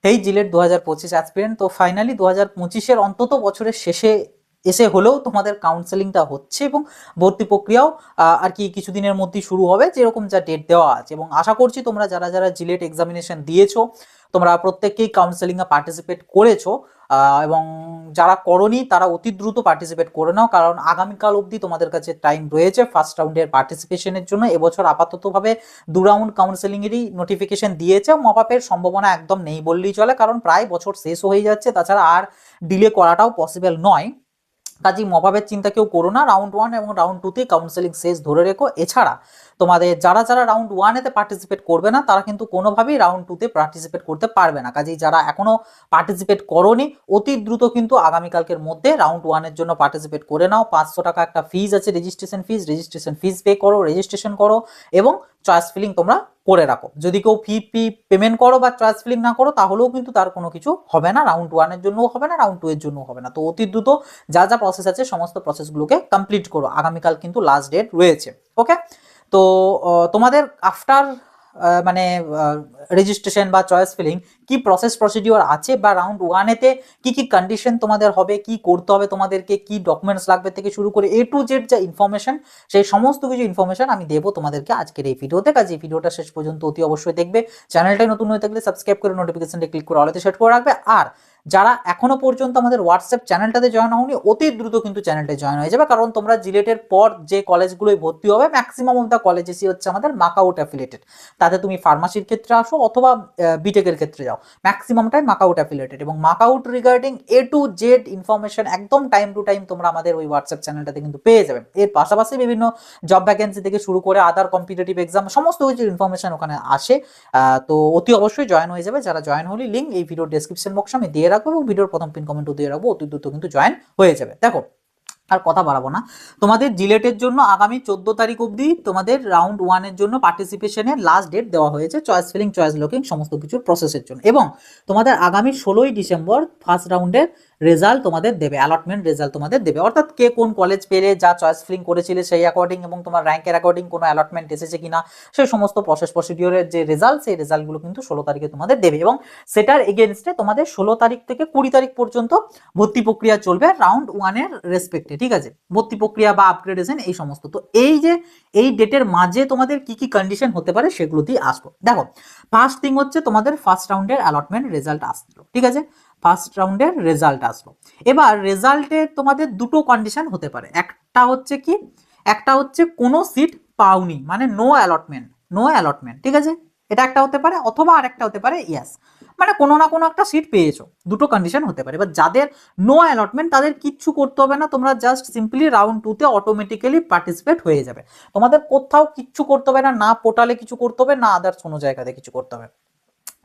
এই JELET 2025 aspirant, তো finally 2025-এর অন্তত বছরের শেষে এসে হলেও তোমাদের কাউন্সেলিংটা হচ্ছে এবং ভর্তি প্রক্রিয়াও আর কি কিছুদিনের মধ্যেই শুরু হবে, যেরকম যা ডেট দেওয়া আছে। এবং আশা করছি তোমরা যারা যারা জিলেট এক্সামিনেশন দিয়েছো তোমরা প্রত্যেককেই কাউন্সেলিংয়ে পার্টিসিপেট করেছো, এবং যারা করনি তারা অতি দ্রুত পার্টিসিপেট করে নাও, কারণ আগামীকাল অবধি তোমাদের কাছে টাইম রয়েছে ফার্স্ট রাউন্ডের পার্টিসিপেশনের জন্য। এবছর আপাততভাবে 2 রাউন্ড কাউন্সেলিংয়েরই নোটিফিকেশন দিয়েছে, মপআপের সম্ভাবনা একদম নেই বললেই চলে, কারণ প্রায় বছর শেষ হয়ে যাচ্ছে, তাছাড়া আর ডিলে করাটাও পসিবল নয়। কাজেই মপআপের চিন্তা কেউ করো না, রাউন্ড 1 এবং রাউন্ড 2তে কাউন্সেলিং শেষ ধরে রেখো। এছাড়া তোমাদের যারা যারা রাউন্ড 1-এতে পার্টিসিপেট করবে না তারা কিন্তু কোনোভাবেই রাউন্ড 2তে পার্টিসিপেট করতে পারবে না। কাজেই যারা এখনো পার্টিসিপেট করোনি অতি দ্রুত কিন্তু আগামীকালকের মধ্যে রাউন্ড 1-এর জন্য পার্টিসিপেট করে নাও। 500 টাকা একটা ফিজ আছে, রেজিস্ট্রেশন ফিজ পে করো, রেজিস্ট্রেশন করো এবং চয়েস ফিলিং তোমরা করে রাখো। যদি কেউ ফি পেমেন্ট করো বা চয়েস ফিলিং না করো তাহলেও কিন্তু তার কোনো কিছু হবে না, রাউন্ড 1-এর জন্যও হবে না, রাউন্ড 2 এর জন্যও হবে না। তো অতি দ্রুত যা যা প্রসেস আছে সমস্ত প্রসেসগুলোকে কমপ্লিট করো, আগামীকাল কিন্তু লাস্ট ডেট রয়েছে। ওকে, তো তোমাদের আফটার মানে রেজিস্ট্রেশন বা চয়েস ফিলিং কি প্রসিডিওর আছে, বা রাউন্ড 1-এতে কি কি কন্ডিশন তোমাদের হবে, কি করতে হবে তোমাদেরকে, কি ডকুমেন্টস লাগবে থেকে শুরু করে A to Z যা ইনফরমেশন, সেই সমস্ত কিছু ইনফরমেশন আমি দেবো তোমাদেরকে আজকের এই ভিডিওতে। কাজে এই ভিডিওটা শেষ পর্যন্ত অতি অবশ্যই দেখবে। চ্যানেলটাই নতুন হয়ে থাকলে সাবস্ক্রাইব করে নোটিফিকেশনটা ক্লিক করে অলতে সেট করে রাখবে। আর যারা এখনো পর্যন্ত আমাদের হোয়াটসঅ্যাপ চ্যানেলটাতে জয়েন হওনি অতি দ্রুত কিন্তু চ্যানেলটা জয়েন হয়ে যাবে, কারণ তোমরা জিলেটের পর যে কলেজগুলোয় ভর্তি হবে ম্যাক্সিমাম অফ দ্য কলেজেসই হচ্ছে আমাদের মাকআউট অ্যাফিলিয়েটেড। তাতে তুমি ফার্মাসির ক্ষেত্রে আসো অথবা বিটেকের ক্ষেত্রে যাও, ম্যাক্সিমামটাই মাকআউট অ্যাফিলিয়েটেড। এবং মাকআউট regarding A to Z information একদম টাইম টু টাইম তোমরা আমাদের ওই হোয়াটসঅ্যাপ চ্যানেলটাতে কিন্তু পেয়ে যাবে। এর পাশাপাশি বিভিন্ন জব ভ্যাকেন্সি থেকে শুরু করে আদার কম্পিটিটিভ এক্সাম সমস্ত কিছু ইনফরমেশন ওখানে আসে। তো অতি অবশ্যই জয়েন হয়ে যাবে। যারা জয়েন হলি লিঙ্ক এই ভিডিওর ডেসক্রিপশন বক্সে আমি দিয়ে রাখবো এবং ভিডিওর প্রথম পিন কমেন্টও দিয়ে রাখবো, অতি দ্রুত কিন্তু জয়েন হয়ে যাবে। দেখো আর কথা বাড়াবো না, তোমাদের জিলেটের জন্য আগামী 14 তারিখ অবধি তোমাদের রাউন্ড 1-এর জন্য পার্টিসিপেশনের লাস্ট ডেট দেওয়া হয়েছে, চয়েস ফিলিং চয়েস লকিং সমস্ত কিছুর প্রসেসের জন্য। এবং তোমাদের আগামী 16ই ডিসেম্বর ফার্স্ট রাউন্ডের রেজাল্ট তোমাদের দেবে, অ্যালটমেন্ট রেজাল্ট তোমাদের দেবে, অর্থাৎ কে কোন কলেজ পেলে যা চয়েস ফিলিং করেছিলে সেই অ্যাকর্ডিং এবং তোমার র্যাঙ্কের অ্যাকর্ডিং কোনো অ্যালটমেন্ট এসেছে কিনা সেই সমস্ত প্রসিডিওরের যে রেজাল্ট সেই রেজাল্টগুলো কিন্তু 16 তারিখে তোমাদের দেবে। এবং সেটার এগেনস্টে তোমাদের 16 তারিখ থেকে 20 তারিখ পর্যন্ত ভর্তি প্রক্রিয়া চলবে রাউন্ড 1-এর রেসপেক্টে, ঠিক আছে, ভর্তি প্রক্রিয়া বা আপগ্রেডেশন এই সমস্ত। তো এই যে এই ডেটের মাঝে তোমাদের কি কি কন্ডিশন হতে পারে সেগুলোতেই আসবো। দেখো ফার্স্ট থিং হচ্ছে তোমাদের ফার্স্ট রাউন্ডের অ্যালটমেন্ট রেজাল্ট আসলো, ঠিক আছে, ফার্স্ট রাউন্ডের রেজাল্ট আসলো। এবার রেজাল্টে তোমাদের দুটো কন্ডিশন হতে পারে, একটা হচ্ছে কি, একটা হচ্ছে কোনো সিট পাওনি মানে নো অ্যালটমেন্ট, ঠিক আছে, এটা একটা হতে পারে, অথবা আরেকটা হতে পারে ইয়াস মানে কোনো না কোনো একটা সিট পেয়েছো, দুটো কন্ডিশন হতে পারে। এবার যাদের নো অ্যালটমেন্ট তাদের কিচ্ছু করতে হবে না, তোমরা জাস্ট সিম্পলি রাউন্ড 2-তে অটোমেটিক্যালি পার্টিসিপেট হয়ে যাবে। তোমাদের কোথাও কিচ্ছু করতে হবে না, না পোর্টালে কিছু করতে হবে, না আদার্স কোনো জায়গাতে কিছু করতে হবে,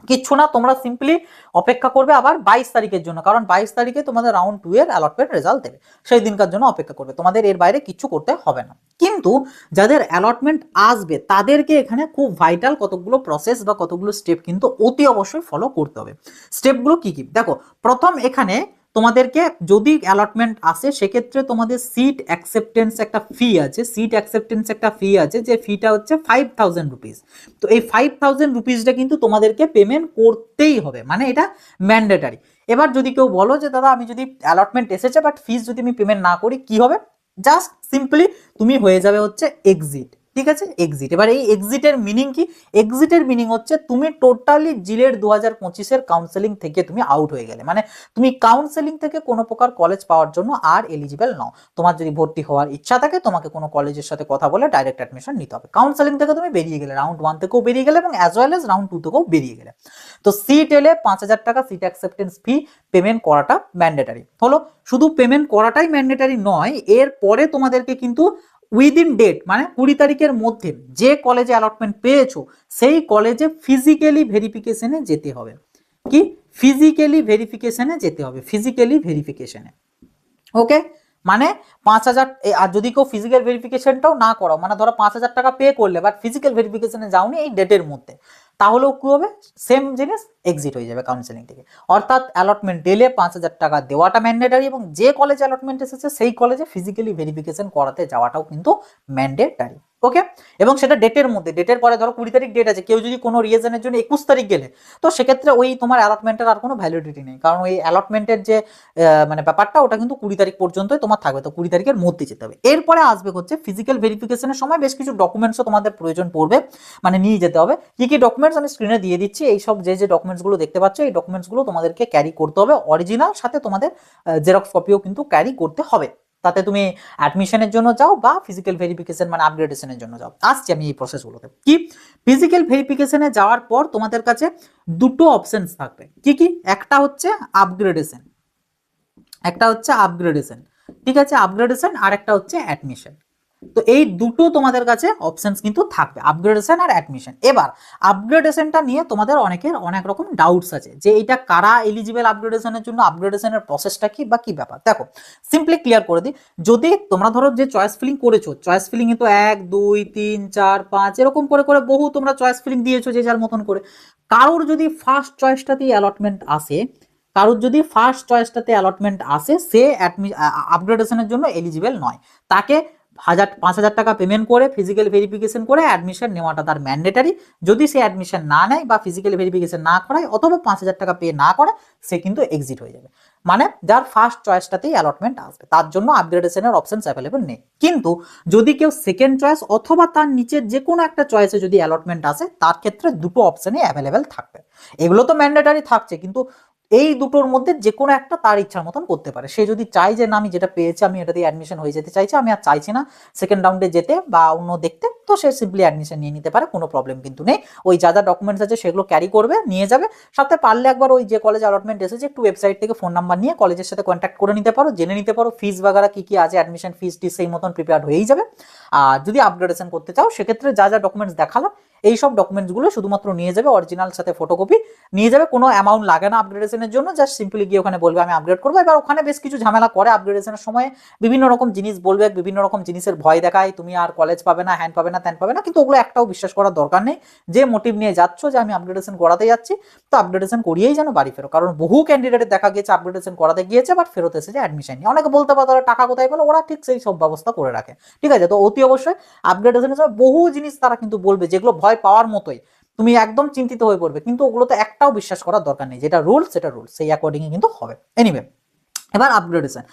কিচ্ছু না। তোমরা সিম্পলি অপেক্ষা করবে আবার 22 তারিখের জন্য, কারণ 22 তারিখে তোমাদের রাউন্ড 2 এর অ্যালটমেন্ট রেজাল্ট দেবে, সেই দিনকার জন্য অপেক্ষা করবে, তোমাদের এর বাইরে কিচ্ছু করতে হবে না। কিন্তু যাদের অ্যালটমেন্ট আসবে তাদেরকে এখানে খুব ভাইটাল কতগুলো প্রসেস বা কতগুলো স্টেপ কিন্তু অতি অবশ্যই ফলো করতে হবে। স্টেপগুলো কি কি দেখো, প্রথম এখানে তোমাদেরকে যদি অ্যালটমেন্ট আসে সেক্ষেত্রে তোমাদের সিট অ্যাকসেপ্টেন্স একটা ফি আছে, যে ফিটা হচ্ছে 5000 রুপিস। তো এই 5000 রুপিসটা কিন্তু তোমাদেরকে পেমেন্ট করতেই হবে, মানে এটা ম্যান্ডেটারি। এবার যদি কেউ বলো যে দাদা আমি যদি অ্যালটমেন্ট এসেছে বাট ফিস যদি আমি পেমেন্ট না করি কি হবে, জাস্ট সিম্পলি তুমি হয়ে যাবে হচ্ছে এক্সিট, ঠিক আছে, এক্সিট। এবার এই এক্সিটের মিনিং কি, এক্সিটের মিনিং হচ্ছে তুমি টোটালি জিলেট 2025-এর কাউন্সেলিং থেকে তুমি আউট হয়ে গেলে, মানে তুমি কাউন্সেলিং থেকে কোনো প্রকার কলেজ পাওয়ার জন্য আর এলিজিবল নও। তোমার যদি ভর্তি হওয়ার ইচ্ছা থাকে তোমাকে কোনো কলেজের সাথে কথা বলে ডাইরেক্ট অ্যাডমিশন নিতে হবে, কাউন্সেলিং থেকে তুমি বেরিয়ে গেলে, রাউন্ড 1 থেকেও বেরিয়ে গেলে এবং অ্যাজ ওয়েল এজ রাউন্ড 2 থেকেও বেরিয়ে গেলে। তো সিট এলে 5000 টাকা সিট অ্যাকসেপ্টেন্স ফি পেমেন্ট করাটা ম্যান্ডেটারি হলো। শুধু পেমেন্ট করাটাই ম্যান্ডেটারি নয়, এরপরে তোমাদেরকে কিন্তু উইদিন ডেট মানে 20 তারিখের মধ্যে যে কলেজে অ্যালটমেন্ট পেয়েছো সেই কলেজে ফিজিক্যালি ভেরিফিকেশনে যেতে হবে। কি, ফিজিক্যালি ভেরিফিকেশনে, ওকে, মানে 5000, আর যদি কেউ ফিজিক্যাল ভেরিফিকেশনটাও না করো, মানে ধরো 5000 টাকা পে করলে বাট ফিজিক্যাল ভেরিফিকেশনে যাওনি এই ডেটের মধ্যে, তাহলেও কি হবে, সেম জিনিস এক্সিট হয়ে যাবে কাউন্সেলিং থেকে। অর্থাৎ অ্যালটমেন্ট এলে 5000 টাকা দেওয়াটা ম্যান্ডেটারি এবং যে কলেজে অ্যালটমেন্ট এসেছে সেই কলেজে ফিজিক্যালি ভেরিফিকেশন করাতে যাওয়াটাও কিন্তু ম্যান্ডেটারি। ওকে, এবং সেটা ডেটের মধ্যে, ডেটের পরে ধরো 20 তারিখ ডেট আছে, কেউ যদি কোনো রিজনের জন্য 21 তারিখ গেলে, তো সেক্ষেত্রে ওই তোমার অ্যালটমেন্টের আর কোনো ভ্যালিডিটি নেই, কারণ ওই অ্যালটমেন্টের যে মানে ব্যাপারটা ওটা কিন্তু 20 তারিখ পর্যন্তই তোমার থাকবে, তো 20 তারিখের মধ্যে যেতে হবে। এরপরে আসবে হচ্ছে ফিজিক্যাল ভেরিফিকেশনের সময় বেশ কিছু ডকুমেন্টসও তোমাদের প্রয়োজন পড়বে, মানে নিয়ে যেতে হবে। কি কি ডকুমেন্টস আমি স্ক্রিনে দিয়ে দিচ্ছি, এই সব যে ডকুমেন্টসগুলো দেখতে পাচ্ছ এই ডকুমেন্টসগুলো তোমাদেরকে ক্যারি করতে হবে, অরিজিনাল সাথে তোমাদের জেরক্স কপিও কিন্তু ক্যারি করতে হবে, তাতে তুমি অ্যাডমিশনের জন্য যাও বা ফিজিক্যাল ভেরিফিকেশন মানে আপগ্রেডেশনের জন্য যাও। আসছি আমি এই প্রসেসগুলোতে। কি ফিজিক্যাল ভেরিফিকেশনে যাওয়ার পর তোমাদের কাছে দুটো অপশনস থাকবে, কি কি, একটা হচ্ছে আপগ্রেডেশন, একটা হচ্ছে আপগ্রেডেশন, ঠিক আছে, আপগ্রেডেশন, আর একটা হচ্ছে অ্যাডমিশন। তো এই দুটো তোমাদের কাছে অপশনস কিন্তু থাকবে, আপগ্রেডেশন আর অ্যাডমিশন। এবার আপগ্রেডেশনটা নিয়ে তোমাদের অনেকের অনেক রকম ডাউটস আছে যে এটা কারা এলিজিবল আপগ্রেডেশনের জন্য, আপগ্রেডেশনের প্রসেসটা কি বা কি ব্যাপার। দেখো সিম্পলি ক্লিয়ার করে দিই, যদি তোমরা ধরো যে চয়েস ফিলিং করেছো, চয়েস ফিলিং এ তো 1 2 3 4 5 এরকম করে করে বহু তোমরা চয়েস ফিলিং দিয়েছো যে যার মতন করে, কারোর যদি ফার্স্ট চয়েসটাতেই অ্যালটমেন্ট আসে, কারোর যদি ফার্স্ট চয়েসটাতে অ্যালটমেন্ট আসে, সে আপগ্রেডেশনের জন্য এলিজিবল নয়, তাকে 5,000 টাকা পেমেন্ট করে ফিজিক্যাল ভেরিফিকেশন করে অ্যাডমিশন নেওয়াটা তার ম্যান্ডেটারি। যদি সে অ্যাডমিশন না নেয় বা ফিজিক্যাল ভেরিফিকেশন না করায় অথবা 5,000 টাকা পে না করে, সে কিন্তু এক্সিট হয়ে যাবে, মানে যার ফার্স্ট চয়েসটাতেই অ্যালটমেন্ট আসবে তার জন্য আপগ্রেডেশনের অপশনস অ্যাভেলেবল নেই। কিন্তু যদি কেউ সেকেন্ড চয়েস অথবা তার নিচের যে কোনো একটা চয়েসে যদি অ্যালটমেন্ট আসে, তার ক্ষেত্রে দুটো অপশনই অ্যাভেলেবেল থাকবে। এগুলো তো ম্যান্ডেটারি থাকছে, কিন্তু এই দুটোর মধ্যে যে কোনো একটা তার ইচ্ছার মতন করতে পারে। সে যদি চায় যে না আমি যেটা পেয়েছি আমি এটাতে অ্যাডমিশন হয়ে যেতে চাইছি, আমি আর চাইছি না সেকেন্ড রাউন্ডে যেতে বা অন্য দেখতে, তো সে সিম্পলি অ্যাডমিশন নিয়ে নিতে পারে, কোনো প্রবলেম কিন্তু নেই। ওই যা যা ডকুমেন্টস আছে সেগুলো ক্যারি করবে, নিয়ে যাবে সাথে, পারলে একবার ওই যে কলেজ অ্যালটমেন্ট এসেছে একটু ওয়েবসাইট থেকে ফোন নাম্বার নিয়ে কলেজের সাথে কন্ট্যাক্ট করে নিতে পারো, জেনে নিতে পারো ফিস বাগারা কি কি আছে, অ্যাডমিশন ফিস টি সেই মতন প্রিপেয়ার হয়েই যাবে। আর যদি আপগ্রেডেশন করতে চাও সেক্ষেত্রে যা যা ডকুমেন্টস দেখালাম এই সব ডকুমেন্টসগুলো শুধুমাত্র নিয়ে যাবে, অরিজিনাল সাথে ফটোকপি নিয়ে যাবে, কোনো অ্যামাউন্ট লাগে না আপগ্রেডেশনের জন্য, জাস্ট সিম্পলি গিয়ে ওখানে বলবে আমি আপগ্রেড করবো। এবার ওখানে বেশ কিছু ঝামেলা করে আপগ্রেডেশনের সময়, বিভিন্ন রকম জিনিস বলবে, বিভিন্ন রকম জিনিসের ভয় দেখায়, তুমি আর কলেজ পাবে না, হ্যান্ড পাবে না, ত্যান পাবে না, কিন্তু ওগুলো একটাও বিশ্বাস করার দরকার নেই। যে মোটিভ নিয়ে যাচ্ছ যে আমি আপগ্রেডেশন করাতে যাচ্ছি, তো আপগ্রেডেশন করিয়েই যেন বাড়ি ফেরো, কারণ বহু ক্যান্ডিডেটের দেখা গিয়েছে আপগ্রেডেশন করাতে গিয়েছে বাট ফেরত এসেছে অ্যাডমিশন নিয়ে। অনেকে বলতে পারে তারা টাকা কোথায় পেলো, ওরা ঠিক সেই সব ব্যবস্থা করে রাখে, ঠিক আছে। তো অতি অবশ্যই আপগ্রেডেশনের সময় বহু জিনিস তারা কিন্তু বলবে যেগুলো ভয় পাওয়ার মতোই, তুমি একদম চিন্তিত হয়ে পড়বে, কিন্তু ওগুলোতে একটাও বিশ্বাস করার দরকার নেই, যেটা রুলস সেটা রুলস, সেই অ্যাকর্ডিংই কিন্তু হবে। এনিওয়ে, এবার আপগ্রেডেশন,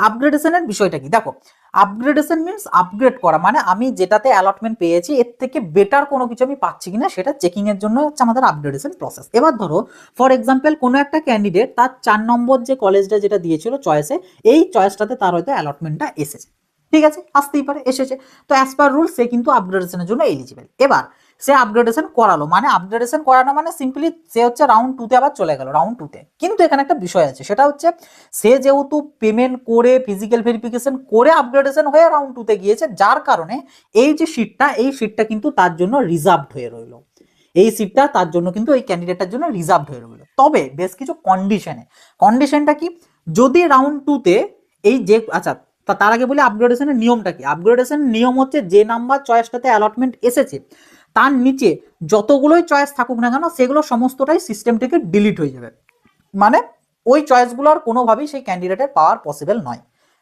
আপগ্রেডেশনের বিষয়টা কি দেখো, আপগ্রেডেশন মিন্স আপগ্রেড করা, মানে আমি যেটাতে অ্যালটমেন্ট পেয়েছি এর থেকে বেটার কোনো কিছু আমি পাচ্ছি কিনা সেটা চেকিং এর জন্য হচ্ছে আমাদের আপগ্রেডেশন প্রসেস। এবার ধরো ফর এক্সাম্পল কোনো একটা ক্যান্ডিডেট তার 4 নম্বর যে কলেজটা যেটা দিয়েছিল চয়েসে, এই চয়েসটাতে তার হয়তো অ্যালটমেন্টটা এসেছে, ঠিক আছে, আসতেই পারে, এসেছে, তো অ্যাজ পার রুল সে কিন্তু আপগ্রেডেশনের জন্য এলিজিবল। এবার সে আপগ্রেডেশন করালো, মানে আপগ্রেডেশন করানো মানে সিম্পলি সে হচ্ছে রাউন্ড 2 তে আবার চলে গেল, রাউন্ড 2 তে। কিন্তু এখানে একটা বিষয় আছে, সেটা হচ্ছে সে যেহেতু পেমেন্ট করে ফিজিক্যাল ভেরিফিকেশন করে আপগ্রেডেশন হয়ে রাউন্ড 2 তে গিয়েছে, যার কারণে এই যে সিটটা, এই সিটটা কিন্তু তার জন্য রিজার্ভড হয়ে রইলো, এই সিটটা তার জন্য কিন্তু এই ক্যান্ডিডেটটার জন্য রিজার্ভড হয়ে রইলো। তবে বেশ কিছু কন্ডিশনে, কন্ডিশনটা কি, যদি রাউন্ড 2 তে এই যে, আচ্ছা তার আগে বলি আপগ্রেডেশনের নিয়মটা কি। আপগ্রেডেশন নিয়ম হচ্ছে যে নাম্বার চয়েসটাতে অ্যালটমেন্ট এসেছে তার নিচে যতগুলোই চয়েস থাকুক না কেন সেগুলো সমস্তটাই সিস্টেম থেকে ডিলিট হয়ে যাবে, মানে ওই চয়েসগুলো আর কোনোভাবেই সেই ক্যান্ডিডেটের পাওয়ার পসিবল নয়,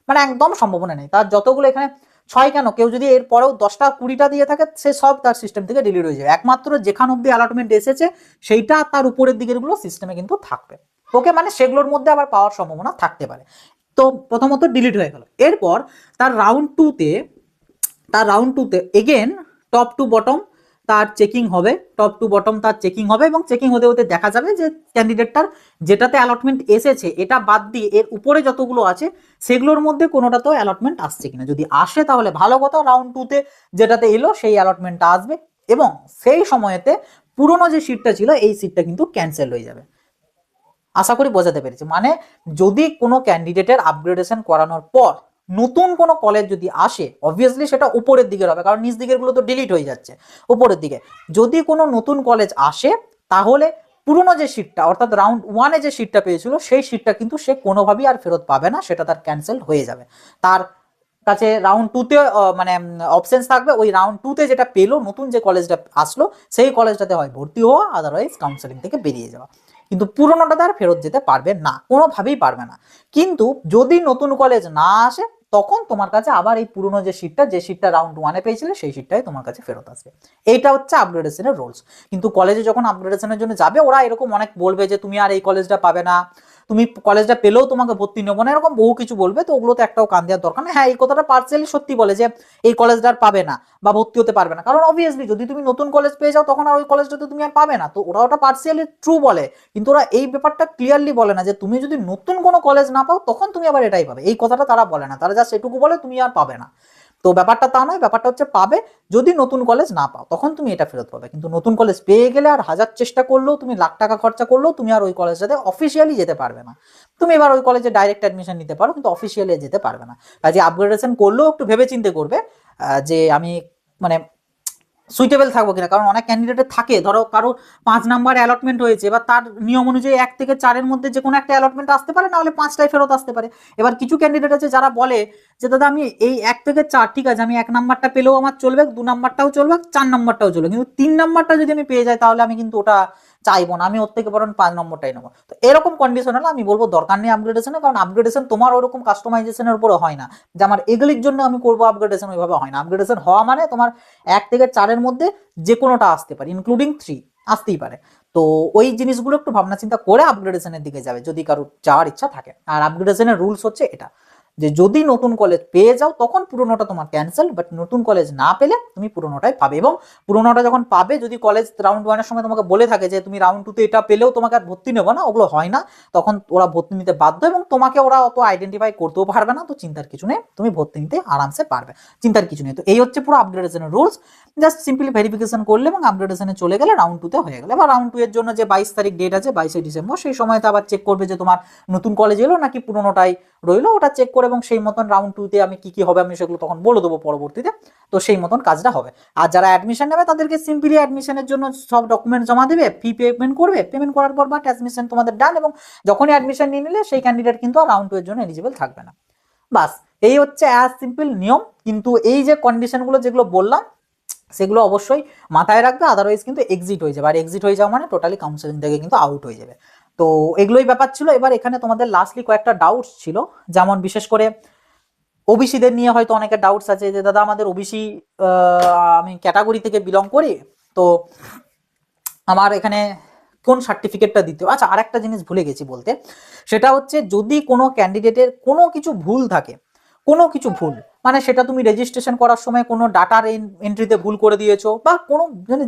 মানে একদম সম্ভাবনা নেই। তার যতগুলো এখানে 6 কেন, কেউ যদি এর পরেও 10টা 20টা দিয়ে থাকে সে সব তার সিস্টেম থেকে ডিলিট হয়ে যাবে, একমাত্র যেখান অব্দি অ্যালটমেন্ট এসেছে সেইটা তার উপরের দিকের গুলো সিস্টেমে কিন্তু থাকবে, ওকে, মানে সেগুলোর মধ্যে আবার পাওয়ার সম্ভাবনা থাকতে পারে। তো প্রথমত ডিলিট হয়ে গেল, এরপর তার রাউন্ড 2 তে, তার রাউন্ড 2 তে এগেন টপ টু বটম তার চেকিং হবে, টপ টু বটম তার চেকিং হবে, এবং চেকিং হতে হতে দেখা যাবে যে ক্যান্ডিডেটটার যেটাতে অ্যালটমেন্ট এসেছে এটা বাদ দিয়ে এর উপরে যতগুলো আছে সেগুলোর মধ্যে কোনোটাতেও অ্যালটমেন্ট আসছে কিনা, যদি আসে তাহলে ভালো কথা, রাউন্ড 2 তে যেটাতে এলো সেই অ্যালটমেন্টটা আসবে, এবং সেই সময়েতে পুরনো যে সিটটা ছিল এই সিটটা কিন্তু ক্যান্সেল হয়ে যাবে। আশা করি বোঝাতে পেরেছি, মানে যদি কোনো ক্যান্ডিডেটের আপগ্রেডেশন করানোর পর নতুন কোনো কলেজ যদি আসে, অবভিয়াসলি সেটা উপরের দিকের হবে, কারণ নিচ দিকের গুলো তো ডিলিট হয়ে যাচ্ছে, উপরের দিকে যদি কোনো নতুন কলেজ আসে তাহলে পুরনো যে সিটটা অর্থাৎ রাউন্ড 1-এ যে সিটটা পেয়েছিল সেই সিটটা কিন্তু সে কোনোভাবেই আর ফেরত পাবে না, সেটা তার ক্যান্সেল হয়ে যাবে। তার কাছে রাউন্ড 2-তে মানে অপশনস থাকবে, ওই রাউন্ড 2-তে যেটা পেলো নতুন যে কলেজটা আসলো সেই কলেজটাতে হয় ভর্তি হওয়া, আদারওয়াইজ কাউন্সেলিং থেকে বেরিয়ে যাওয়া, কিন্তু পুরোনোটা তার ফেরত যেতে পারবে না, কোনোভাবেই পারবে না। কিন্তু যদি নতুন কলেজ না আসে তখন তোমার কাছে আবার এই পুরনো যে সিটটা, যে সিটটা রাউন্ড 1-এ পেয়েছিলে, সেই সিটটাই তোমার কাছে ফেরত আসবে। এইটা হচ্ছে আপগ্রেডেশনের রুলস। কিন্তু কলেজে যখন আপগ্রেডেশনের জন্য যাবে, ওরা এরকম অনেক বলবে যে তুমি আর এই কলেজটা পাবে না, তুমি কলেজটা পেলেও তোমাকে ভর্তি নেবো না, এরকম বহু কিছু বলবে। তো ওগুলোতে একটাও কান দেওয়ার দরকার নেই। হ্যাঁ, এই কথাটা পার্সিয়ালি সত্যি বলে যে এই কলেজটা আর পাবে না বা ভর্তি হতে পারবে না, কারণ অবভিয়াসলি যদি তুমি নতুন কলেজ পেয়ে যাও তখন আর ওই কলেজটাতে তুমি আর পাবে না। তো ওরা ওটা পার্সিয়ালি ট্রু বলে, কিন্তু ওরা এই ব্যাপারটা ক্লিয়ারলি বলে না যে তুমি যদি নতুন কোনো কলেজ না পাও তখন তুমি আবার এটাই পাবে। এই কথাটা তারা বলে না, তারা জাস্ট এটুকু বলে তুমি আর পাবে না। তো ব্যাপারটা তা নয়, ব্যাপারটা হচ্ছে পাবে, যদি নতুন কলেজ না পাও তখন তুমি এটা ফেরত পাবে। কিন্তু নতুন কলেজ পেয়ে গেলে আর হাজার চেষ্টা করলেও, তুমি লাখ টাকা খরচা করলেও তুমি আর ওই কলেজটাতে অফিসিয়ালি যেতে পারবে না। তুমি এবার ওই কলেজে ডাইরেক্ট অ্যাডমিশন নিতে পারো, কিন্তু অফিসিয়ালি যেতে পারবে না। কাজে আপগ্রেডেশন করলেও একটু ভেবে চিন্তে করবে যে আমি মানে সুইটেবল থাকবো কিনা। কারণ অনেক ক্যান্ডিডেটের থাকে, ধরো কারো 5 নাম্বার অ্যালটমেন্ট হয়েছে, এবার তার নিয়ম অনুযায়ী 1 থেকে 4-এর মধ্যে যে কোনো একটা অ্যালটমেন্ট আসতে পারে, না হলে 5টাই ফেরত আসতে পারে। এবার কিছু ক্যান্ডিডেট আছে যারা বলে যে দাদা আমি এই 1 থেকে 4 ঠিক আছে, আমি 1 নাম্বারটা পেলেও আমার চলবে, 2 নাম্বারটাও চলবে, 4 নাম্বারটাও চলবে, কিন্তু 3 নাম্বারটা যদি আমি পেয়ে যাই তাহলে আমি কিন্তু ওটা চাইবো না, আমি ওর থেকে বরং 5 নম্বরটাই নেবো। তো এরকম কন্ডিশন হলে আমি বলবো দরকার নেই আপগ্রেডেশনের, কারণ আপগ্রেডেশন তোমার ওরকম কাস্টমাইজেশনের উপরে হয় না যে আমার এগুলির জন্য আমি করবো আপগ্রেডেশন, ওইভাবে হয় না। আপগ্রেডেশন হওয়া মানে তোমার 1 থেকে 4-এর মধ্যে যে কোনোটা আসতে পারে, ইনক্লুডিং 3 আসতেই পারে। তো ওই জিনিসগুলো একটু ভাবনা চিন্তা করে আপগ্রেডেশনের দিকে যাবে যদি কারোর যাওয়ার ইচ্ছা থাকে। আর আপগ্রেডেশনের রুলস হচ্ছে এটা যে যদি নতুন কলেজ পেয়ে যাও তখন পুরোনোটা তোমার ক্যান্সেল, বাট নতুন কলেজ না পেলে তুমি পুরোনোটাই পাবে। এবং পুরোনোটা যখন পাবে, যদি কলেজ রাউন্ড 1-এর সময় তোমাকে বলে থাকে যে তুমি রাউন্ড 2-তে এটা পেলেও তোমাকে আর ভর্তি নেবো না, ওগুলো হয় না, তখন ওরা ভর্তি নিতে বাধ্য এবং তোমাকে ওরা অত আইডেন্টিফাই করতেও পারবে না। তো চিন্তার কিছু নেই, তুমি ভর্তি নিতে আরামসে পারবে, চিন্তার কিছু নেই। তো এই হচ্ছে পুরো আপগ্রেডেশনের রুলস। জাস্ট সিম্পলি ভেরিফিকেশন করলে এবং আপগ্রেডেশনে চলে গেলে রাউন্ড 2-তে হয়ে গেলে। এবার রাউন্ড 2 এর জন্য যে 22 তারিখ ডেট আছে, 22শে ডিসেম্বর, সেই সময়তে আবার চেক করবে যে তোমার নতুন কলেজ এলো নাকি পুরোনোটাই রইলো, ওটা চেক করে এবং সেই মতন রাউন্ড 2-তে আমি কি কি হবে আমি সেগুলো তখন বলে দেবো পরবর্তীতে। তো সেই মতন কাজটা হবে। আর যারা অ্যাডমিশন নেবে তাদেরকে সিম্পলি অ্যাডমিশনের জন্য সব ডকুমেন্ট জমা দেবে, ফি পেমেন্ট করবে, পেমেন্ট করার পর বাট অ্যাডমিশন তোমাদের ডান, এবং যখনই অ্যাডমিশন নিয়ে নিলে সেই ক্যান্ডিডেট কিন্তু আর রাউন্ড 2 এর জন্য এলিজিবল থাকবে না। বাস, এই হচ্ছে অ্যাজ সিম্পল নিয়ম। কিন্তু এই যে কন্ডিশনগুলো যেগুলো বললাম সেগুলো অবশ্যই মাথায় রাখবে, আদারওয়াইজ কিন্তু এক্সিট হয়ে যাবে। আর এক্সিট হয়ে যাওয়া মানে টোটালি কাউন্সেলিং থেকে কিন্তু আউট হয়ে যাবে। তো এগুলোই ব্যাপার ছিল। এবার এখানে তোমাদের লাস্টলি কয়েকটা ডাউটস ছিল, যেমন বিশেষ করে ওবিসিদের নিয়ে হয়তো অনেকের ডাউটস আছে যে দাদা আমাদের ওবিসি, আমি ক্যাটাগরি থেকে বিলং করি, তো আমার এখানে কোন সার্টিফিকেটটা দিতে হবে। আচ্ছা, আরেকটা জিনিস ভুলে গেছি বলতে, সেটা হচ্ছে যদি কোনো ক্যান্ডিডেটের কোনো কিছু ভুল থাকে, কোনো কিছু ভুল মানে সেটা তুমি রেজিস্ট্রেশন করার সময় কোনো ডাটার এন্ট্রিতে ভুল করে দিয়েছো বা কোনো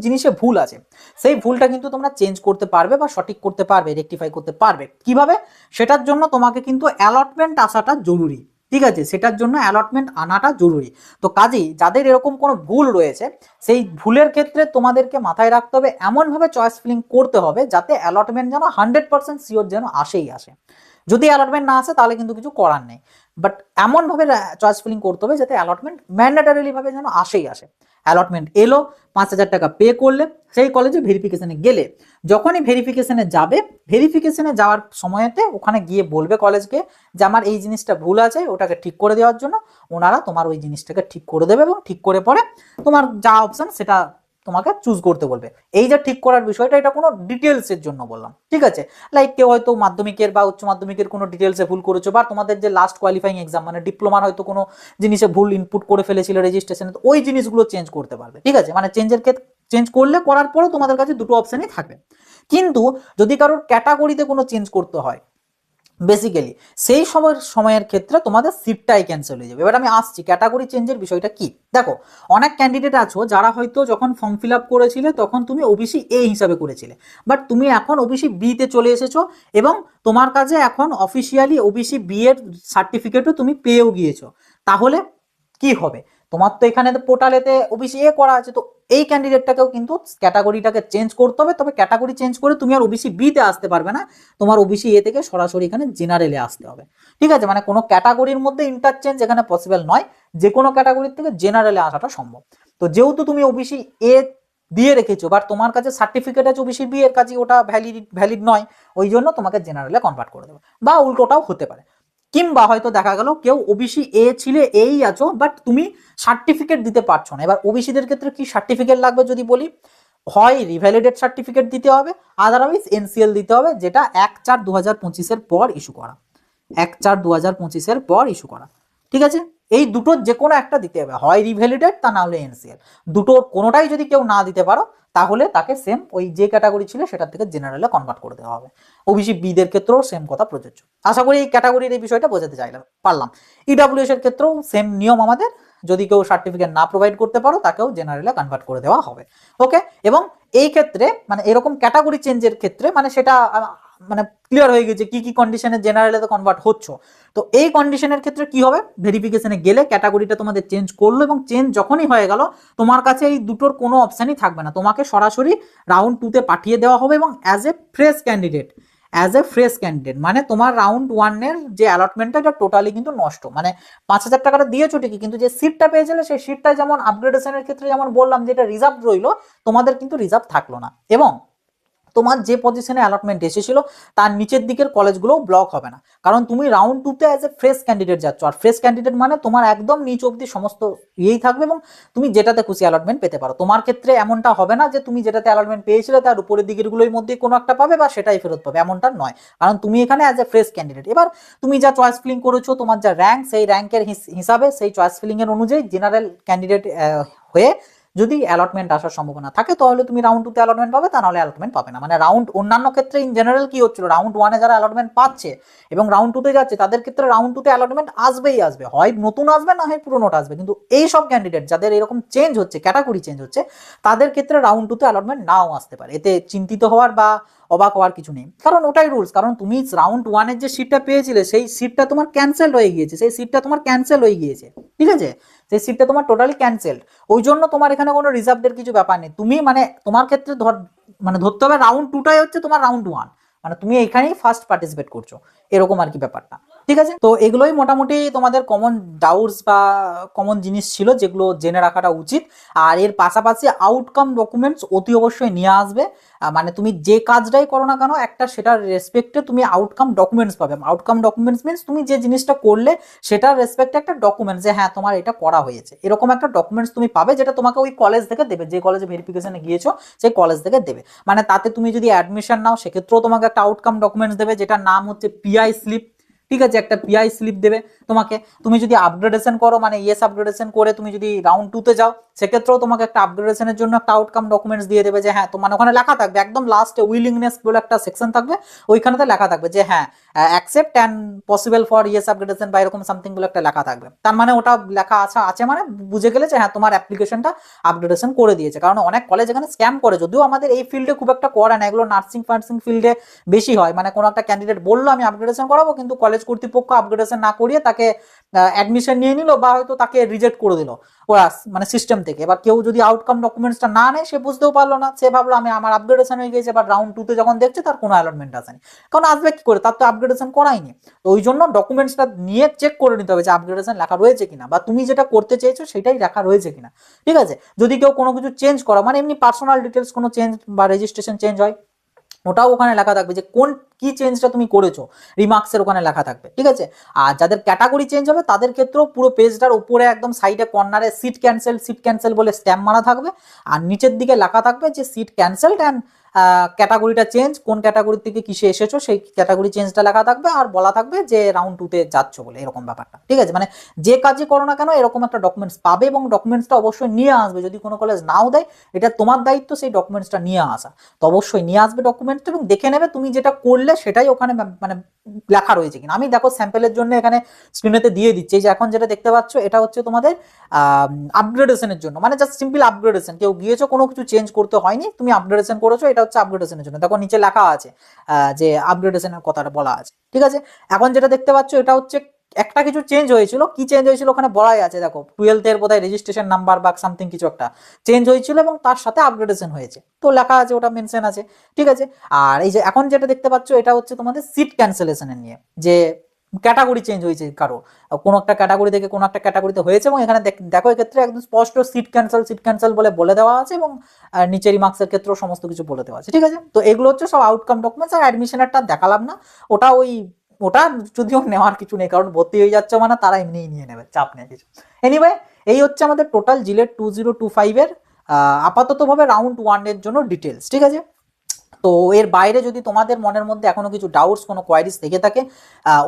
জিনিসে ভুল আছে, সেই ভুলটা কিন্তু তোমরা চেঞ্জ করতে পারবে বা সঠিক করতে পারবে, রেকটিফাই করতে পারবে। কিভাবে? সেটার জন্য তোমাকে কিন্তু অ্যালটমেন্ট আসাটা জরুরি, ঠিক আছে? সেটার জন্য অ্যালটমেন্ট আনাটা জরুরি। তো কাজেই যাদের এরকম কোনো ভুল রয়েছে, সেই ভুলের ক্ষেত্রে তোমাদেরকে মাথায় রাখতে হবে এমনভাবে চয়েস ফিলিং করতে হবে যাতে অ্যালটমেন্ট যেন 100% শিওর যেন আসেই আসে। যদি অ্যালটমেন্ট না আসে তাহলে কিন্তু কিছু করার নেই, বাট এমনভাবে চয়েস ফিলিং করতে হবে যাতে অ্যালটমেন্ট ম্যান্ডেটারিলি ভাবে যেন আসেই আসে। অ্যালটমেন্ট এলো, 5,000 টাকা পে করলে, সেই কলেজে ভেরিফিকেশনে গেলে, যখনই ভেরিফিকেশনে যাবে, ভেরিফিকেশনে যাওয়ার সময়তে ওখানে গিয়ে বলবে কলেজকে যে আমার এই জিনিসটা ভুল আছে, ওটাকে ঠিক করে দেওয়ার জন্য ওনারা তোমার ওই জিনিসটাকে ঠিক করে দেবে এবং ঠিক করে পরে তোমার যা অপশন সেটা তোমাকে চুজ করতে বলবে। এই যে ঠিক করার বিষয়টা, এটা কোনো ডিটেলসের জন্য বললাম, ঠিক আছে? লাইক কেউ হয়তো মাধ্যমিকের বা উচ্চ মাধ্যমিকের কোনো ডিটেলসে ভুল করেছো, বা তোমাদের যে লাস্ট কোয়ালিফাইং এক্সাম মানে ডিপ্লোমার হয়তো কোনো জিনিসে ভুল ইনপুট করে ফেলেছিল রেজিস্ট্রেশনে, তো ওই জিনিসগুলো চেঞ্জ করতে পারবে, ঠিক আছে? মানে চেঞ্জের ক্ষেত্রে চেঞ্জ করলে করার পরও তোমাদের কাছে দুটো অপশনই থাকবে। কিন্তু যদি কারোর ক্যাটাগরিতে কোনো চেঞ্জ করতে হয় বেসিক্যালি, সেই সময়ের ক্ষেত্রে তোমাদের সিটটাই ক্যান্সেল হয়ে যাবে। এবার আমি আসছি ক্যাটাগরি চেঞ্জের বিষয়টা কি। দেখো, অনেক ক্যান্ডিডেট আছো যারা হয়তো যখন ফর্ম ফিল আপ করেছিলে তখন তুমি ওবিসি এ হিসাবে করেছিলে, বাট তুমি এখন ওবিসি বি তে চলে এসেছো এবং তোমার কাছে এখন অফিসিয়ালি ওবিসি বি এর সার্টিফিকেটও তুমি পেয়েও গিয়েছো। তাহলে কি হবে? তোমার তো এখানে পোর্টালেতে ওবিসি এ করা আছে, তো এই ক্যান্ডিডেটটাকেও কিন্তু ক্যাটাগরিটাকে চেঞ্জ করতে হবে। তবে ক্যাটাগরি চেঞ্জ করে তুমি আর ওবিসি বি তে আসতে পারবে না, তোমার ওবিসি এ থেকে সরাসরি এখানে জেনারেলে আসতে হবে, ঠিক আছে? মানে কোনো ক্যাটাগরির মধ্যে ইন্টারচেঞ্জ এখানে পসিবল নয়, যে কোনো ক্যাটাগরির থেকে জেনারেলে আসাটা সম্ভব। তো যেহেতু তুমি ওবিসি এ দিয়ে রেখেছো, বাট তোমার কাছে সার্টিফিকেট আছে ওবিসি বি এর, কাছে ওটা ভ্যালিড নয়, ওই জন্য তোমাকে জেনারেলে কনভার্ট করে দেবে, বা উল্টোটাও হতে পারে। কিংবা হয়তো দেখা গেল কেউ ওবিসি এ ছিলে এই আছো, বাট তুমি সার্টিফিকেট দিতে পারছো না। এবার ওবিসিদের ক্ষেত্রে কি সার্টিফিকেট লাগবে যদি বলি, হয় রিভ্যালিডেট সার্টিফিকেট দিতে হবে, আদারওয়াইজ এনসিএল দিতে হবে, যেটা 1/4/2025 পর ইস্যু করা, 1/4/2025 পর ইস্যু করা, ঠিক আছে? এই দুটোর যে কোনো একটা দিতে হবে, হয় রিভ্যালিডেট তা না হলে এনসিএল, দুটোর কোনোটাই যদি কেউ না দিতে পারো তাহলে তাকে সেম ওই যে ক্যাটাগরি ছিল সেটার থেকে জেনারেলে কনভার্ট করে দেওয়া হবে। ওবিসি বিদের ক্ষেত্রেও সেম কথা প্রযোজ্য। আশা করি এই ক্যাটাগরির এই বিষয়টা বোঝাতে চাইলাম পারলাম। ইডাব্লিউএস এর ক্ষেত্রেও সেম নিয়ম আমাদের, যদি কেউ সার্টিফিকেট না প্রোভাইড করতে পারো তাকেও জেনারেলে কনভার্ট করে দেওয়া হবে। ওকে, এবং এই ক্ষেত্রে মানে এরকম ক্যাটাগরি চেঞ্জের ক্ষেত্রে মানে সেটা মানে ক্লিয়ার হয়ে গেছে কি কি কন্ডিশনে জেনারেলে তো কনভার্ট হচ্ছে। তো এই কন্ডিশনের ক্ষেত্রে কি হবে, ভেরিফিকেশনে গেলে ক্যাটাগরিটা তোমাদের চেঞ্জ করলো এবং চেঞ্জ যখনই হয়ে গেল তোমার কাছে এই দুটোর কোনো অপশানই থাকবে না, তোমাকে সরাসরি রাউন্ড 2 তে পাঠিয়ে দেওয়া হবে এবং অ্যাজ এ ফ্রেশ ক্যান্ডিডেট মানে তোমার রাউন্ড 1 এর যে অ্যালটমেন্টটা এটা টোটালি কিন্তু নষ্ট। মানে 5,000 টাকাটা দিয়েছো ঠিকই, কিন্তু যে সিটটা পেয়েছিলে সেই সিটটা যেমন আপগ্রেডেশনের ক্ষেত্রে যেমন বললাম যে এটা রিজার্ভ রইলো, তোমাদের কিন্তু রিজার্ভ থাকলো না, এবং তোমার যে পজিশনে অ্যালটমেন্ট এসেছিল তার নিচের দিকের কলেজগুলোও ব্লক হবে না, কারণ তুমি রাউন্ড 2 তে অ্যাজ এ ফ্রেশ ক্যান্ডিডেট যাচ্ছ। আর ফ্রেশ ক্যান্ডিডেট মানে তোমার একদম নিচ অব্দি সমস্ত ইয়েই থাকবে এবং তুমি যেটাতে খুশি অ্যালটমেন্ট পেতে পারো। তোমার ক্ষেত্রে এমনটা হবে না যে তুমি যেটাতে অ্যালটমেন্ট পেয়েছিলে তার উপরের দিকের গুলোর মধ্যে কোনো একটা পাবে বা সেটাই ফেরত পাবে, এমনটা নয়, কারণ তুমি এখানে অ্যাজ এ ফ্রেশ ক্যান্ডিডেট। এবার তুমি যা চয়েস ফিলিং করেছো, তোমার যা র্যাঙ্ক, সেই র্যাঙ্কের হিসাবে সেই চয়েস ফিলিং এর অনুযায়ী জেনারেল ক্যান্ডিডেট হয়ে যদি অ্যালটমেন্ট আসার সম্ভাবনা থাকে তাহলে তুমি রাউন্ড 2 তে অ্যালটমেন্ট পাবে, তা নাহলে অ্যালটমেন্ট পাবে না। মানে রাউন্ড অন্যান্য ক্ষেত্রে ইন জেনারেল কি হচ্ছিল, রাউন্ড 1 এ যারা অ্যালটমেন্ট পাচ্ছে এবং রাউন্ড 2 তে যাচ্ছে তাদের ক্ষেত্রে রাউন্ড 2 তে অ্যালটমেন্ট আসবেই আসবে, হয় নতুন আসবে না হয় পুরোনোটা আসবে। কিন্তু এই সব ক্যান্ডিডেট যাদের এরকম চেঞ্জ হচ্ছে, ক্যাটাগরি চেঞ্জ হচ্ছে, তাদের ক্ষেত্রে রাউন্ড 2 তে অ্যালটমেন্ট নাও আসতে পারে। এতে চিন্তিত হওয়ার বা অবাক হওয়ার কিছু নেই, কারণ ওটাই রুলস। কারণ তুমি রাউন্ড 1 এর যে সিটটা পেয়েছিলে সেই সিটটা তোমার ক্যান্সেল হয়ে গিয়েছে, ঠিক আছে, সেই সিটটা তোমার টোটালি ক্যান্সেলড। ওই জন্য তোমার এখানে কোনো রিজার্ভের কিছু ব্যাপার নেই। তুমি মানে তোমার ক্ষেত্রে ধরতে হবে রাউন্ড 2টাই হচ্ছে তোমার রাউন্ড 1, মানে তুমি এখানেই ফার্স্ট পার্টিসিপেট করছো, এরকম আর কি ব্যাপারটা। ঠিক আছে, তো এগুলোই মোটামুটি তোমাদের কমন ডাউটস বা কমন জিনিস ছিল যেগুলো জেনে রাখাটা উচিত। আর এর পাশাপাশি আউটকাম ডকুমেন্টস অতি অবশ্যই নিয়ে আসবে। মানে তুমি যে কাজটাই করো না কেন একটা সেটার রেসপেক্টে তুমি আউটকাম ডকুমেন্টস পাবে। আউটকাম ডকুমেন্টস মিনস তুমি যে জিনিসটা করলে সেটার রেসপেক্টে একটা ডকুমেন্টস, যে হ্যাঁ তোমার এটা করা হয়েছে, এরকম একটা ডকুমেন্টস তুমি পাবে, যেটা তোমাকে ওই কলেজ থেকে দেবে, যে কলেজে ভেরিফিকেশনে গিয়েছো সেই কলেজ থেকে দেবে। মানে তাতে তুমি যদি অ্যাডমিশন নাও সেক্ষেত্রেও তোমাকে একটা আউটকাম ডকুমেন্টস দেবে, যেটার নাম হচ্ছে পিআই স্লিপ। ঠিক আছে, একটা পিআই স্লিপ দেবে তোমাকে। তুমি যদি আপগ্রেডেশন করো মানে ইয়েস আপগ্রেডেশন করে তুমি যদি রাউন্ড 2 তে যাও সেক্ষেত্রেও তোমাকে একটা আপগ্রেডেশনের জন্য একটা আউটকাম ডকুমেন্টস দিয়ে দেবে, যে হ্যাঁ তোমার ওখানে লেখা থাকবে একদম লাস্টে উইলিংনেস বলে একটা সেকশন থাকবে, ওইখানেতে লেখা থাকবে যে হ্যাঁ accept and possible for yes upgradation বা এরকম সামথিং বলে একটা লেখা থাকবে। তার মানে ওটা লেখা আছে মানে বুঝে গেলে যে হ্যাঁ তোমার অ্যাপ্লিকেশনটা আপগ্রেডেশন করে দিয়েছে। কারণ অনেক কলেজ এখানে স্ক্যাম করে, যদিও আমাদের এই ফিল্ডে খুব একটা করে না, এগুলো নার্সিং ফার্সিং ফিল্ডে বেশি হয়। মানে কোনো একটা ক্যান্ডিডেট বললো আমি আপগ্রেডেশন করাবো, কিন্তু কলেজ কর্তৃপক্ষ আপগ্রেডেশন না করিয়ে তাকে অ্যাডমিশন নিয়ে নিল বা হয়তো তাকে রিজেক্ট করে দিল ওরা মানে সিস্টেম থেকে। এবার কেউ যদি আউটকাম ডকুমেন্টসটা না নেয় সে বুঝতেও পারলো না, সে ভাবলো আমি আমার আপগ্রেডেশন হয়ে গেছে, এবার রাউন্ড 2 তে যখন দেখছে তার কোনো অ্যালটমেন্ট আসেনি, কারণ আসবে কি করে, তার তো আপগ্রেডেশন করাইনি। তো ওই জন্য ডকুমেন্টসটা নিয়ে চেক করে নিতে হবে যে আপগ্রেডেশন লেখা রয়েছে কিনা বা তুমি যেটা করতে চেয়েছো সেটাই লেখা রয়েছে কিনা। ঠিক আছে, যদি কেউ কোনো কিছু চেঞ্জ করা মানে এমনি পার্সোনাল ডিটেলস কোনো চেঞ্জ বা রেজিস্ট্রেশন চেঞ্জ হয় ওটাও ওখানে লেখা থাকবে যে কোন কি চেঞ্জটা তুমি করেছো, রিমার্কসের ওখানে লেখা থাকবে। ঠিক আছে, আর যাদের ক্যাটাগরি চেঞ্জ হবে তাদের ক্ষেত্রেও পুরো পেজটার উপরে একদম সাইডে কর্নারে সিট ক্যান্সেল বলে স্ট্যাম্প মারা থাকবে, আর নিচের দিকে লেখা থাকবে যে সিট ক্যান্সেলড অ্যান্ড ক্যাটাগরিটা চেঞ্জ, কোন ক্যাটাগরি থেকে কিসে এসেছো সেই ক্যাটাগরি চেঞ্জটা লেখা থাকবে, আর বলা থাকবে যে রাউন্ড 2 তে যাচ্ছ বলে, এরকম ব্যাপারটা। ঠিক আছে, মানে যে কাজই করো না কেন এরকম একটা ডকুমেন্টস পাবে এবং ডকুমেন্টসটা অবশ্যই নিয়ে আসবে। যদি কোনো কলেজ নাও দেয় এটা তোমার দায়িত্ব সেই ডকুমেন্টসটা নিয়ে আসা, তো অবশ্যই নিয়ে আসবে ডকুমেন্টস এবং দেখে নেবে তুমি যেটা করলে সেটাই ওখানে মানে লেখা রয়েছে কিনা। আমি দেখো স্যাম্পলের জন্য এখানে স্ক্রিনেতে দিয়ে দিচ্ছি, যে এখন যেটা দেখতে পাচ্ছ এটা হচ্ছে তোমাদের আপগ্রেডেশনের জন্য, মানে জাস্ট সিম্পল আপগ্রেডেশন, কেউ গিয়েছো কোনো কিছু চেঞ্জ করতে হয়নি তুমি আপগ্রেডেশন করেছো, এটা হচ্ছে আপগ্রেডেশনের জন্য। দেখো নিচে লেখা আছে যে আপগ্রেডেশনের কথাটা বলা আছে। ঠিক আছে, এখন যেটা দেখতে পাচ্ছ এটা হচ্ছে একটা কিছু চেঞ্জ হয়েছিল, কি চেঞ্জ হয়েছিল ওখানে বলাই আছে, দেখো 12th এর বোধহয় রেজিস্ট্রেশন নাম্বার বা সামথিং কিছু একটা চেঞ্জ হয়েছিল এবং তার সাথে আপগ্রেডেশন হয়েছে, তো লেখা আছে ওটা মেনশন আছে। ঠিক আছে, আর এই যে এখন যেটা দেখতে পাচ্ছ এটা হচ্ছে তোমাদের সিট ক্যান্সেলেশনের নিয়ে, যে ক্যাটাগরি চেঞ্জ হয়েছে কারো, কোনো একটা ক্যাটাগরি থেকে কোনো একটা ক্যাটাগরিতে হয়েছে এবং এখানে দেখো এক্ষেত্রে একদম স্পষ্ট সিট ক্যান্সেল বলে দেওয়া আছে এবং নিচের রিমার্কসের ক্ষেত্রেও সমস্ত কিছু বলে দেওয়া আছে। ঠিক আছে, তো এগুলো হচ্ছে সব আউটকাম ডকুমেন্টস। আর অ্যাডমিশনেরটা দেখালাম না, ওটা যদিও নেওয়ার কিছু নেই, কারণ ভর্তি হয়ে যাচ্ছে মানে তারা এমনিই নিয়ে নেবে, চাপ নেই কিছু। এনিওয়ে এই হচ্ছে আমাদের টোটাল জিলেট 2025 এর আপাততভাবে রাউন্ড 1 এর জন্য ডিটেলস। ঠিক আছে, তো এর বাইরে যদি তোমাদের মনের মধ্যে এখনো কিছু ডাউটস, কোনো কোয়ারিজ থেকে থাকে,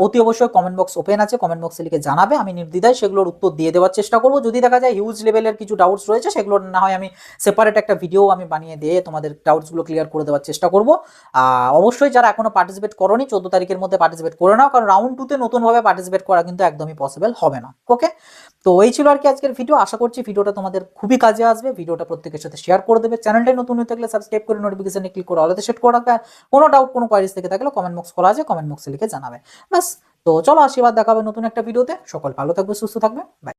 অতি অবশ্যই কমেন্ট বক্স ওপেন আছে, কমেন্ট বক্সে লিখে জানাবে, আমি নির্দ্বিধায় সেগুলোর উত্তর দিয়ে দেওয়ার চেষ্টা করবো। যদি দেখা যায় হিউজ লেভেলের কিছু ডাউটস রয়েছে, সেগুলো না হয় আমি সেপারেট একটা ভিডিও আমি বানিয়ে দিয়ে তোমাদের ডাউটসগুলো ক্লিয়ার করে দেওয়ার চেষ্টা করবো। অবশ্যই যারা এখনো পার্টিসিপেট করোনি 14 তারিখের মধ্যে পার্টিসিপেট করে নাও, কারণ রাউন্ড 2-তে নতুনভাবে পার্টিসিপেট করা কিন্তু একদমই পসিবল হবে না। ওকে, তো এই ছিল আর কি আজকের ভিডিও। আশা করছি ভিডিওটা তোমাদের খুবই কাজে আসবে। ভিডিওটা প্রত্যেকের সাথে শেয়ার করে দেবে। চ্যানেলটাই নতুন হয়ে থাকলে সাবস্ক্রাইব করে নোটিফিকেশনে ক্লিক করে অলতে সেট করে রাখবে। আর কোনো ডাউট, কোনো কোয়ারিজ থেকে থাকলে কমেন্ট বক্স খোলা আছে, কমেন্ট বক্সে লিখে জানাবে। ব্যাস, তো চলো আশীর্বাদ, দেখা হবে নতুন একটা ভিডিওতে। সকল ভালো থাকবে, সুস্থ থাকবে, বাই।